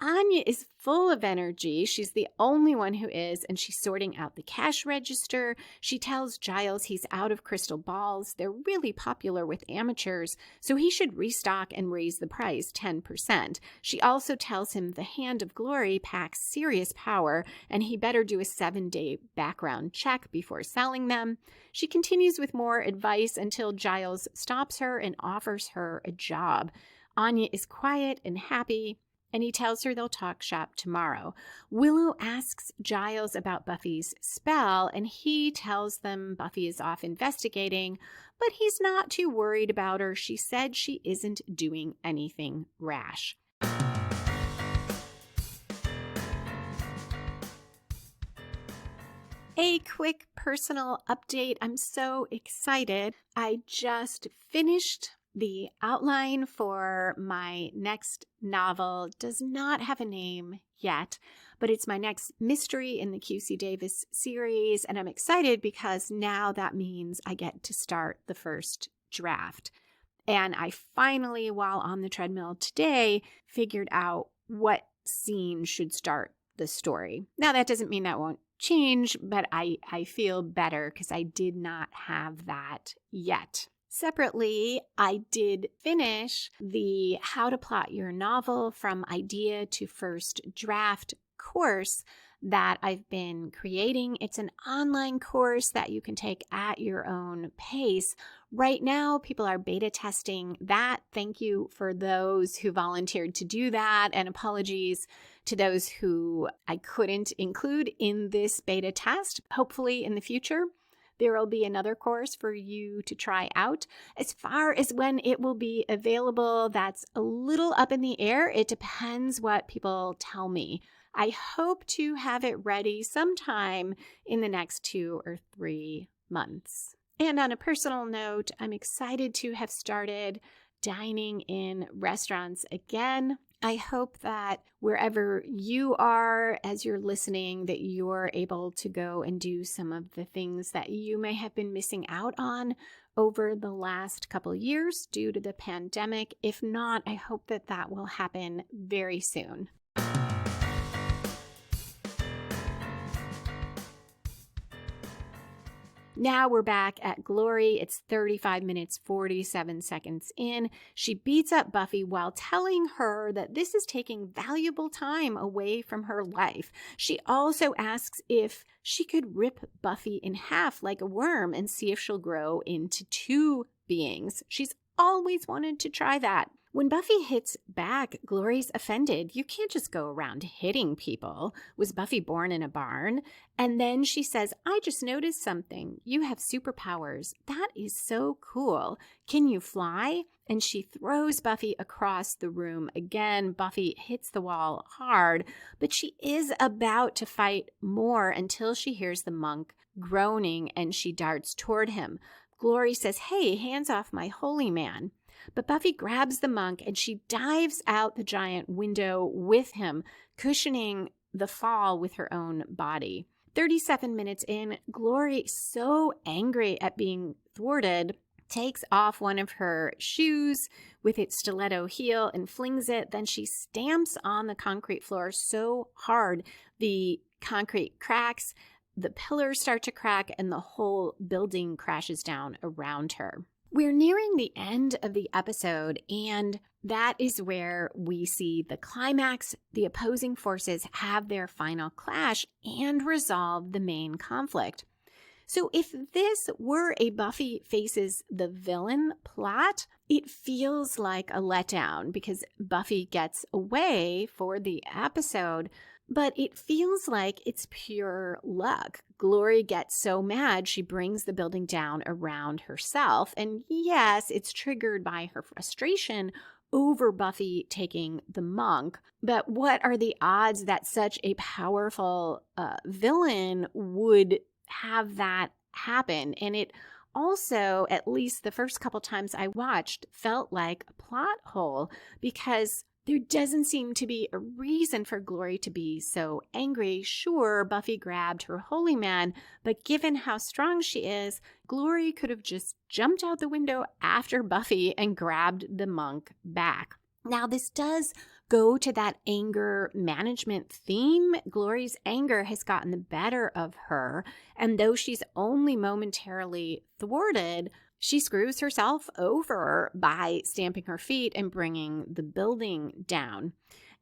Anya is full of energy. She's the only one who is, and she's sorting out the cash register. She tells Giles he's out of crystal balls. They're really popular with amateurs, so he should restock and raise the price 10%. She also tells him the Hand of Glory packs serious power, and he better do a 7-day background check before selling them. She continues with more advice until Giles stops her and offers her a job. Anya is quiet and happy, and he tells her they'll talk shop tomorrow. Willow asks Giles about Buffy's spell, and he tells them Buffy is off investigating, but he's not too worried about her. She said she isn't doing anything rash. A quick personal update. I'm so excited. I just finished the outline for my next novel. It does not have a name yet, but it's my next mystery in the QC Davis series, and I'm excited because now that means I get to start the first draft. And I finally, while on the treadmill today, figured out what scene should start the story. Now, that doesn't mean that won't change, but I feel better because I did not have that yet. Separately, I did finish the How to Plot Your Novel from Idea to First Draft course that I've been creating. It's an online course that you can take at your own pace. Right now, people are beta testing that. Thank you for those who volunteered to do that, and apologies to those who I couldn't include in this beta test. Hopefully in the future, there will be another course for you to try out. As far as when it will be available, that's a little up in the air. It depends what people tell me. I hope to have it ready sometime in the next 2 or 3 months. And on a personal note, I'm excited to have started dining in restaurants again. I hope that wherever you are as you're listening, that you're able to go and do some of the things that you may have been missing out on over the last couple years due to the pandemic. If not, I hope that that will happen very soon. Now we're back at Glory. It's 35 minutes, 47 seconds in. She beats up Buffy while telling her that this is taking valuable time away from her life. She also asks if she could rip Buffy in half like a worm and see if she'll grow into two beings. She's always wanted to try that. When Buffy hits back, Glory's offended. You can't just go around hitting people. Was Buffy born in a barn? And then she says, I just noticed something. You have superpowers. That is so cool. Can you fly? And she throws Buffy across the room. Again, Buffy hits the wall hard, but she is about to fight more until she hears the monk groaning and she darts toward him. Glory says, hey, hands off my holy man. But Buffy grabs the monk and she dives out the giant window with him, cushioning the fall with her own body. 37 minutes in, Glory, so angry at being thwarted, takes off one of her shoes with its stiletto heel and flings it. Then she stamps on the concrete floor so hard the concrete cracks, the pillars start to crack, and the whole building crashes down around her. We're nearing the end of the episode, and that is where we see the climax. The opposing forces have their final clash and resolve the main conflict. So if this were a Buffy faces the villain plot, it feels like a letdown because Buffy gets away for the episode, but it feels like it's pure luck. Glory gets so mad she brings the building down around herself. And yes, it's triggered by her frustration over Buffy taking the monk. But what are the odds that such a powerful villain would have that happen? And it also, at least the first couple times I watched, felt like a plot hole because there doesn't seem to be a reason for Glory to be so angry. Sure, Buffy grabbed her holy man, but given how strong she is, Glory could have just jumped out the window after Buffy and grabbed the monk back. Now, this does go to that anger management theme. Glory's anger has gotten the better of her, and though she's only momentarily thwarted, she screws herself over by stamping her feet and bringing the building down.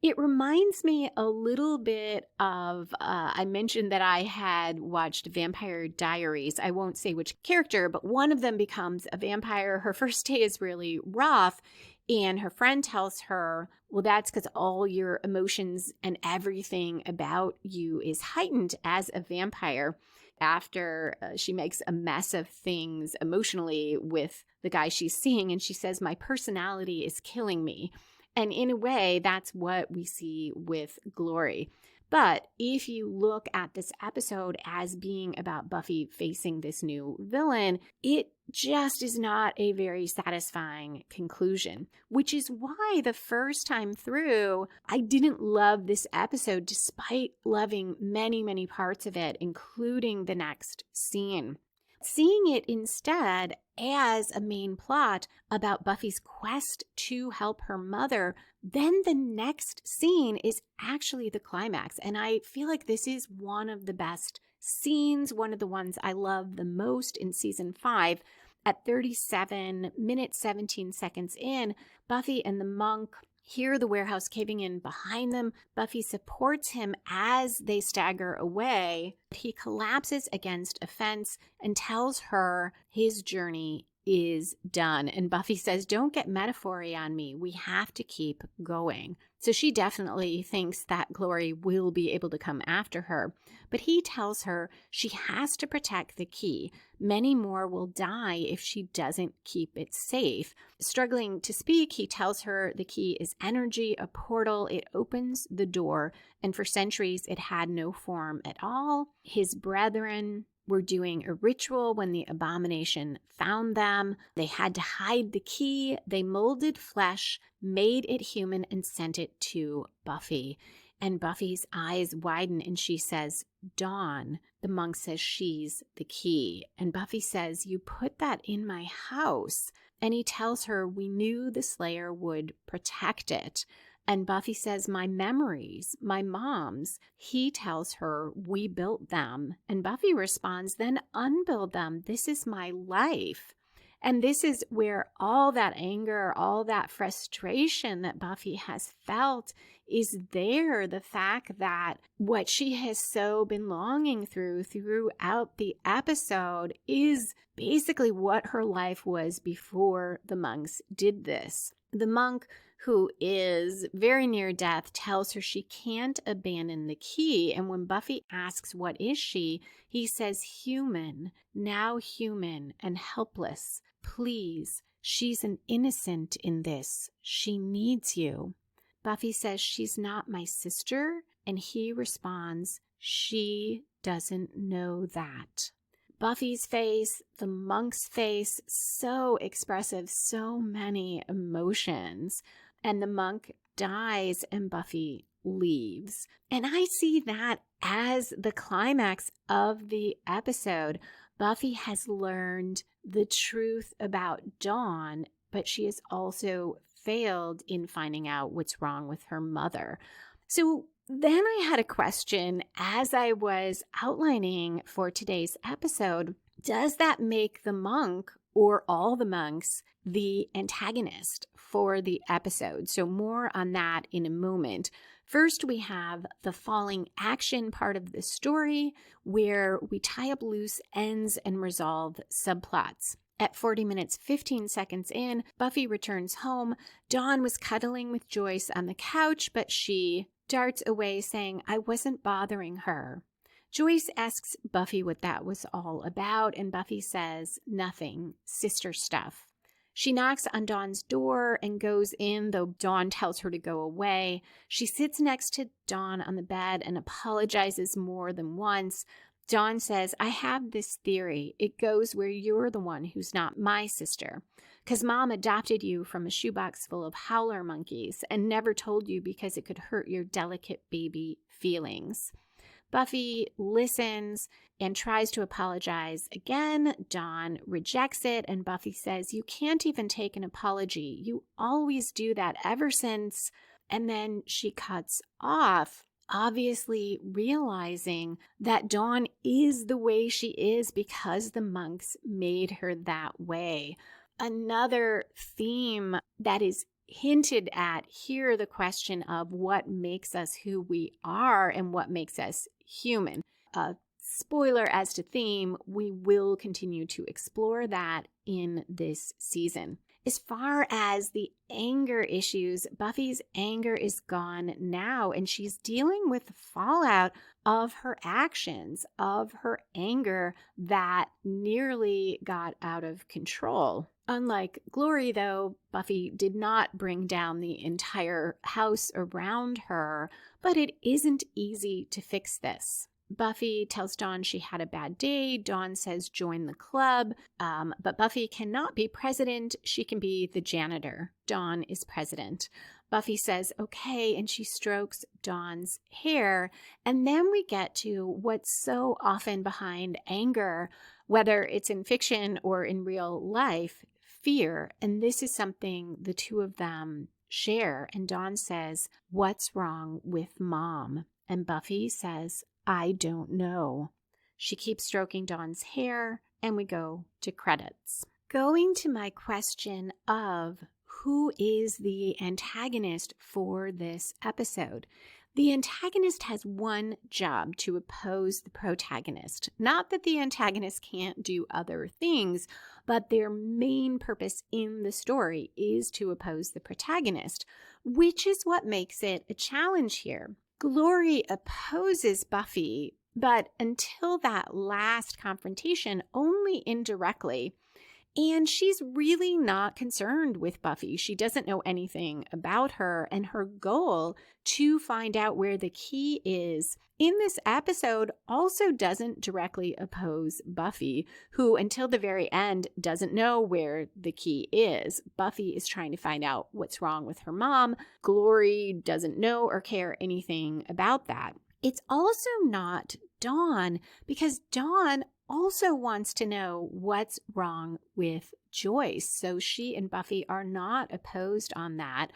It reminds me a little bit of, I mentioned that I had watched Vampire Diaries. I won't say which character, but one of them becomes a vampire. Her first day is really rough, and her friend tells her, well, that's because all your emotions and everything about you is heightened as a vampire. After she makes a mess of things emotionally with the guy she's seeing, and she says, my personality is killing me. And in a way, that's what we see with Glory. But if you look at this episode as being about Buffy facing this new villain, it just is not a very satisfying conclusion, which is why the first time through, I didn't love this episode despite loving many, many parts of it, including the next scene. Seeing it instead as a main plot about Buffy's quest to help her mother, then the next scene is actually the climax. And I feel like this is one of the best scenes, one of the ones I love the most in season 5. At 37 minutes, 17 seconds in, Buffy and the monk hear the warehouse caving in behind them. Buffy supports him as they stagger away. He collapses against a fence and tells her his journey is done. And Buffy says, don't get metaphor-y on me. We have to keep going. So she definitely thinks that Glory will be able to come after her. But he tells her she has to protect the key. Many more will die if she doesn't keep it safe. Struggling to speak, he tells her the key is energy, a portal. It opens the door. And for centuries, it had no form at all. His brethren were doing a ritual when the abomination found them. They had to hide the key. They molded flesh, made it human, and sent it to Buffy. And Buffy's eyes widen and she says, Dawn. The monk says she's the key. And Buffy says, you put that in my house. And he tells her we knew the Slayer would protect it. And Buffy says, my memories, my mom's. He tells her we built them. And Buffy responds, then unbuild them. This is my life. And this is where all that anger, all that frustration that Buffy has felt is there. The fact that what she has so been longing throughout the episode is basically what her life was before the monks did this. The monk, who is very near death, tells her she can't abandon the key. And when Buffy asks, what is she? He says, human, now human and helpless. Please, she's an innocent in this. She needs you. Buffy says, she's not my sister. And he responds, she doesn't know that. Buffy's face, the monk's face, so expressive, so many emotions. And the monk dies and Buffy leaves. And I see that as the climax of the episode. Buffy has learned the truth about Dawn, but she has also failed in finding out what's wrong with her mother. So then I had a question as I was outlining for today's episode. Does that make the monk or all the monks the antagonist for the episode? So more on that in a moment. First, we have the falling action part of the story where we tie up loose ends and resolve subplots. At 40 minutes, 15 seconds in, Buffy returns home. Dawn was cuddling with Joyce on the couch, but she darts away saying, I wasn't bothering her. Joyce asks Buffy what that was all about, and Buffy says, nothing, sister stuff. She knocks on Dawn's door and goes in, though Dawn tells her to go away. She sits next to Dawn on the bed and apologizes more than once. Dawn says, I have this theory. It goes where you're the one who's not my sister. Because Mom adopted you from a shoebox full of howler monkeys and never told you because it could hurt your delicate baby feelings. Buffy listens and tries to apologize again. Dawn rejects it, and Buffy says, you can't even take an apology. You always do that ever since. And then she cuts off, obviously realizing that Dawn is the way she is because the monks made her that way. Another theme that is hinted at here, the question of what makes us who we are and what makes us human. Spoiler as to theme, we will continue to explore that in this season. As far as the anger issues, Buffy's anger is gone now, and she's dealing with the fallout of her actions, of her anger that nearly got out of control. Unlike Glory, though, Buffy did not bring down the entire house around her, but it isn't easy to fix this. Buffy tells Dawn she had a bad day. Dawn says join the club, but Buffy cannot be president. She can be the janitor. Dawn is president. Buffy says okay, and she strokes Dawn's hair. And then we get to what's so often behind anger, whether it's in fiction or in real life, fear. And this is something the two of them share. And Dawn says, what's wrong with Mom? And Buffy says, I don't know. She keeps stroking Dawn's hair, and we go to credits. Going to my question of who is the antagonist for this episode? The antagonist has one job: to oppose the protagonist. Not that the antagonist can't do other things, but their main purpose in the story is to oppose the protagonist, which is what makes it a challenge here. Glory opposes Buffy, but until that last confrontation, only indirectly. And she's really not concerned with Buffy. She doesn't know anything about her, and her goal to find out where the key is in this episode also doesn't directly oppose Buffy, who until the very end doesn't know where the key is. Buffy is trying to find out what's wrong with her mom. Glory doesn't know or care anything about that. It's also not Dawn, because Dawn also wants to know what's wrong with Joyce. So she and Buffy are not opposed on that.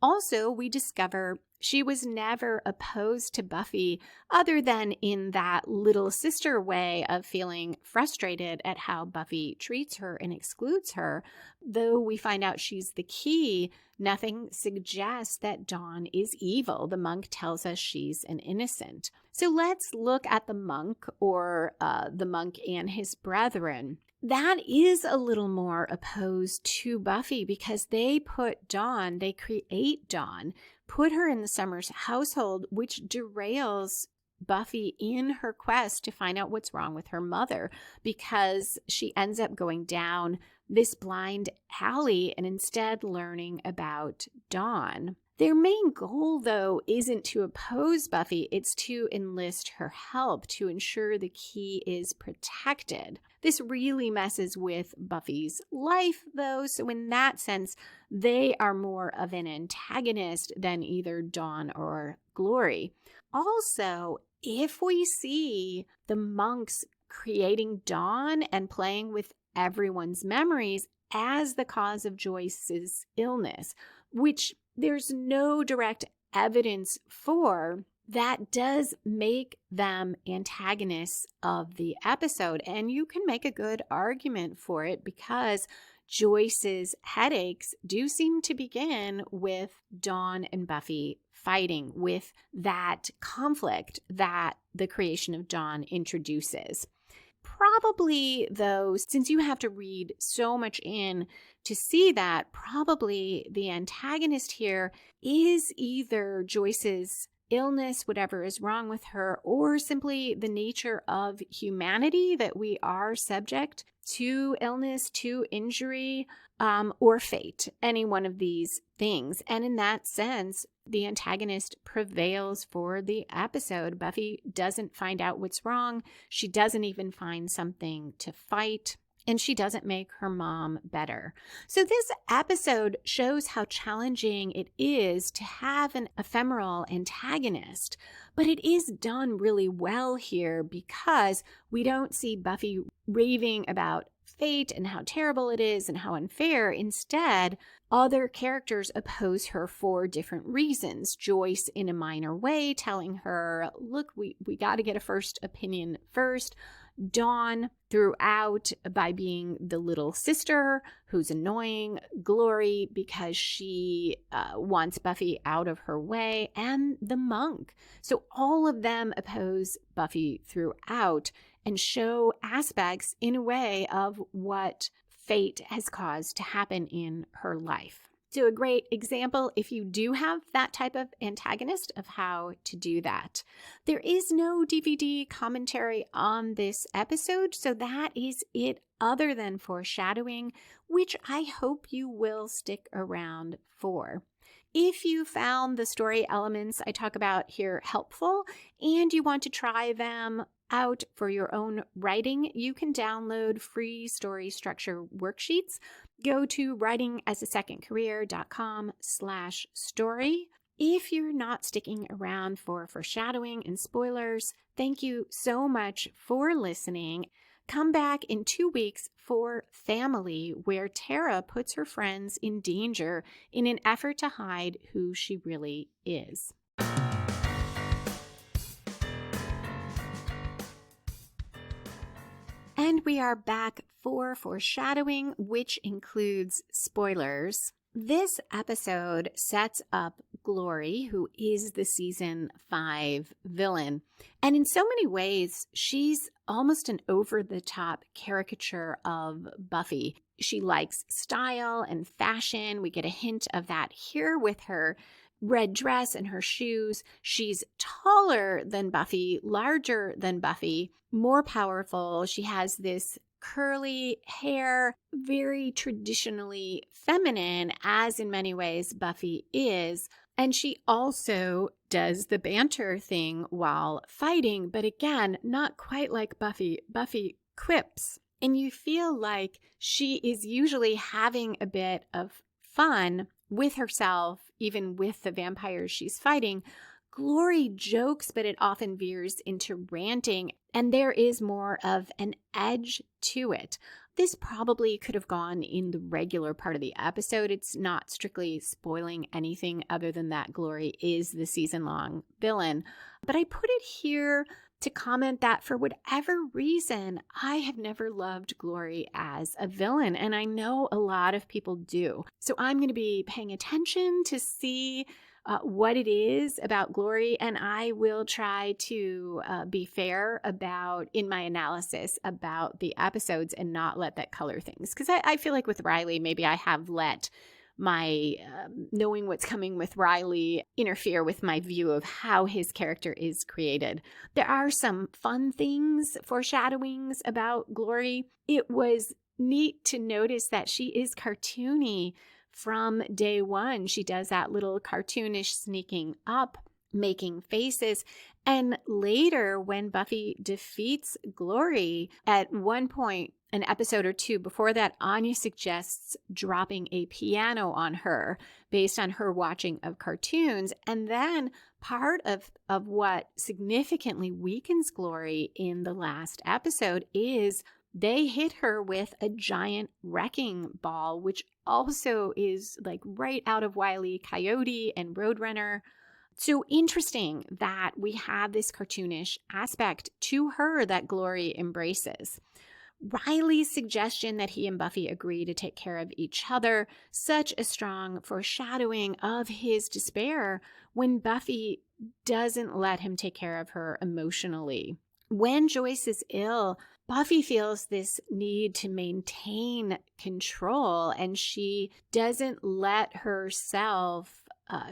Also, we discover she was never opposed to Buffy other than in that little sister way of feeling frustrated at how Buffy treats her and excludes her. Though we find out she's the key, nothing suggests that Dawn is evil. The monk tells us she's an innocent. So let's look at the monk, or the monk and his brethren. That is a little more opposed to Buffy because they create Dawn, put her in the Summers household, which derails Buffy in her quest to find out what's wrong with her mother, because she ends up going down this blind alley and instead learning about Dawn. Their main goal, though, isn't to oppose Buffy, it's to enlist her help to ensure the key is protected. This really messes with Buffy's life, though, so in that sense, they are more of an antagonist than either Dawn or Glory. Also, if we see the monks creating Dawn and playing with everyone's memories as the cause of Joyce's illness, which there's no direct evidence for, that does make them antagonists of the episode. And you can make a good argument for it because Joyce's headaches do seem to begin with Dawn and Buffy fighting, with that conflict that the creation of Dawn introduces. Probably, though, since you have to read so much in to see that, probably the antagonist here is either Joyce's illness, whatever is wrong with her, or simply the nature of humanity, that we are subject to illness, to injury, or fate, any one of these things. And in that sense, the antagonist prevails for the episode. Buffy doesn't find out what's wrong. She doesn't even find something to fight. And she doesn't make her mom better. So this episode shows how challenging it is to have an ephemeral antagonist. But it is done really well here because we don't see Buffy raving about fate and how terrible it is and how unfair. Instead, other characters oppose her for different reasons. Joyce, in a minor way, telling her, look, we got to get a first opinion first. Dawn throughout by being the little sister who's annoying. Glory because she wants Buffy out of her way. And the monk. So all of them oppose Buffy throughout and show aspects in a way of what fate has caused to happen in her life. So a great example, if you do have that type of antagonist, of how to do that. There is no DVD commentary on this episode, so that is it, other than foreshadowing, which I hope you will stick around for. If you found the story elements I talk about here helpful and you want to try them out for your own writing, you can download free story structure worksheets. Go to writingasasecondcareer.com/story. If you're not sticking around for foreshadowing and spoilers, thank you so much for listening. Come back in 2 weeks for Family, where Tara puts her friends in danger in an effort to hide who she really is. And we are back for foreshadowing, which includes spoilers. This episode sets up Glory, who is the season 5 villain. And in so many ways, she's almost an over-the-top caricature of Buffy. She likes style and fashion. We get a hint of that here with her red dress and her shoes. She's taller than Buffy, larger than Buffy, more powerful. She has this curly hair, very traditionally feminine, as in many ways Buffy is. And she also does the banter thing while fighting, but again, not quite like Buffy. Buffy quips, and you feel like she is usually having a bit of fun with herself, even with the vampires she's fighting. Glory jokes, but it often veers into ranting, and there is more of an edge to it. This probably could have gone in the regular part of the episode. It's not strictly spoiling anything other than that Glory is the season-long villain. But I put it here to comment that for whatever reason, I have never loved Glory as a villain, and I know a lot of people do. So I'm going to be paying attention to see what it is about Glory, and I will try to be fair in my analysis about the episodes and not let that color things. Because I feel like with Riley, maybe I have let my knowing what's coming with Riley interfere with my view of how his character is created. There are some fun things, foreshadowings about Glory. It was neat to notice that she is cartoony from day one. She does that little cartoonish sneaking up, making faces. And later, when Buffy defeats Glory, at one point, an episode or two before that, Anya suggests dropping a piano on her based on her watching of cartoons. And then part of what significantly weakens Glory in the last episode is they hit her with a giant wrecking ball, which also is like right out of Wile E. Coyote and Roadrunner. So interesting that we have this cartoonish aspect to her that Glory embraces. Riley's suggestion that he and Buffy agree to take care of each other, such a strong foreshadowing of his despair when Buffy doesn't let him take care of her emotionally. When Joyce is ill, Buffy feels this need to maintain control, and she doesn't let herself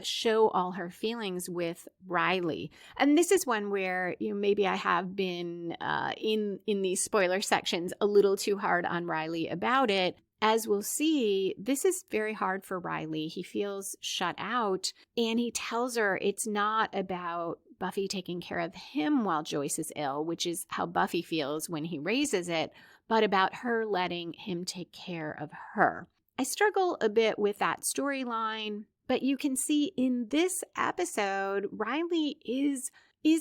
show all her feelings with Riley. And this is one where maybe I have been in these spoiler sections a little too hard on Riley about it. As we'll see, this is very hard for Riley. He feels shut out, and he tells her it's not about Buffy taking care of him while Joyce is ill, which is how Buffy feels when he raises it, but about her letting him take care of her. I struggle a bit with that storyline, but you can see in this episode, Riley is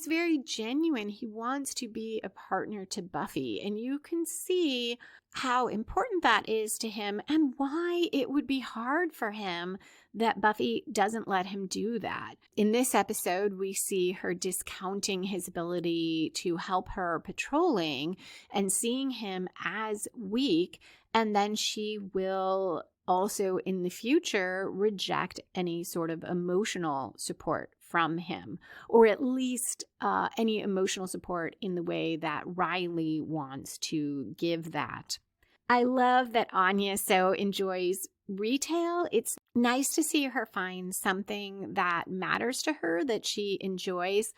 very genuine. He wants to be a partner to Buffy, and you can see how important that is to him and why it would be hard for him that Buffy doesn't let him do that. In this episode, we see her discounting his ability to help her patrolling and seeing him as weak, and then she will also in the future reject any sort of emotional support from him, or at least any emotional support in the way that Riley wants to give that. I love that Anya so enjoys retail. It's nice to see her find something that matters to her, that she enjoys.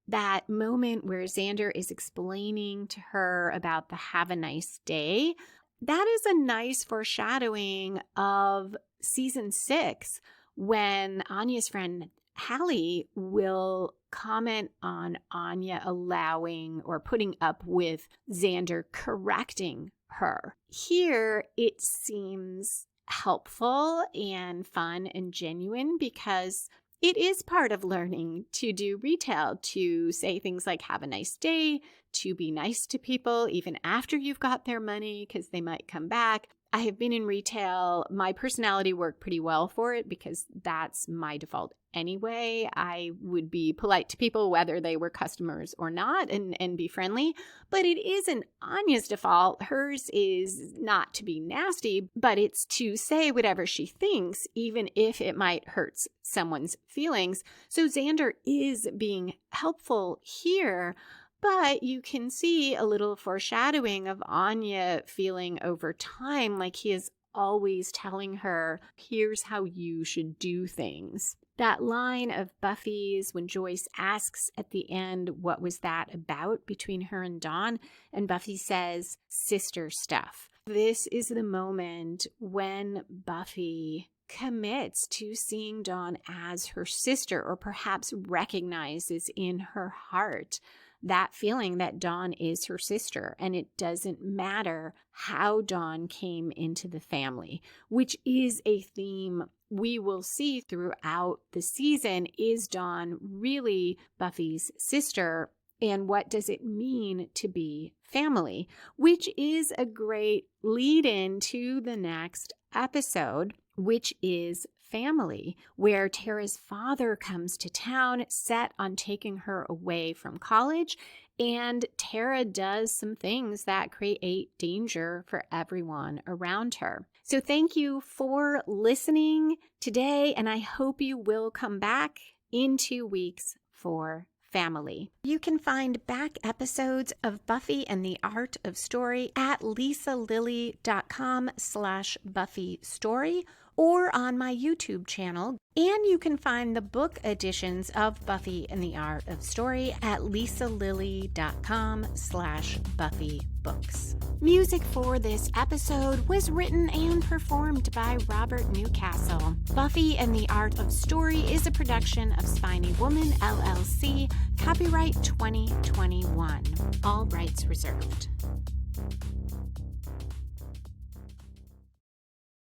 That moment where Xander is explaining to her about the have a nice day, that is a nice foreshadowing of season 6, when Anya's friend Hallie will comment on Anya allowing or putting up with Xander correcting her. Here, it seems helpful and fun and genuine because it is part of learning to do retail, to say things like have a nice day, to be nice to people even after you've got their money because they might come back. I have been in retail. My personality worked pretty well for it because that's my default anyway. I would be polite to people whether they were customers or not and be friendly. But it isn't Anya's default. Hers is not to be nasty, but it's to say whatever she thinks, even if it might hurt someone's feelings. So Xander is being helpful here. But you can see a little foreshadowing of Anya feeling over time like he is always telling her, here's how you should do things. That line of Buffy's when Joyce asks at the end, what was that about between her and Dawn? And Buffy says, sister stuff. This is the moment when Buffy commits to seeing Dawn as her sister, or perhaps recognizes in her heart that feeling that Dawn is her sister, and it doesn't matter how Dawn came into the family, which is a theme we will see throughout the season. Is Dawn really Buffy's sister? And what does it mean to be family? Which is a great lead-in to the next episode, which is family, where Tara's father comes to town set on taking her away from college, and Tara does some things that create danger for everyone around her. So thank you for listening today, and I hope you will come back in 2 weeks for family. You can find back episodes of Buffy and the Art of Story at lisalily.com/Buffy Story, or on my YouTube channel. And you can find the book editions of Buffy and the Art of Story at lisalily.com/Buffy Books. Music for this episode was written and performed by Robert Newcastle. Buffy and the Art of Story is a production of Spiny Woman, LLC, copyright 2021. All rights reserved.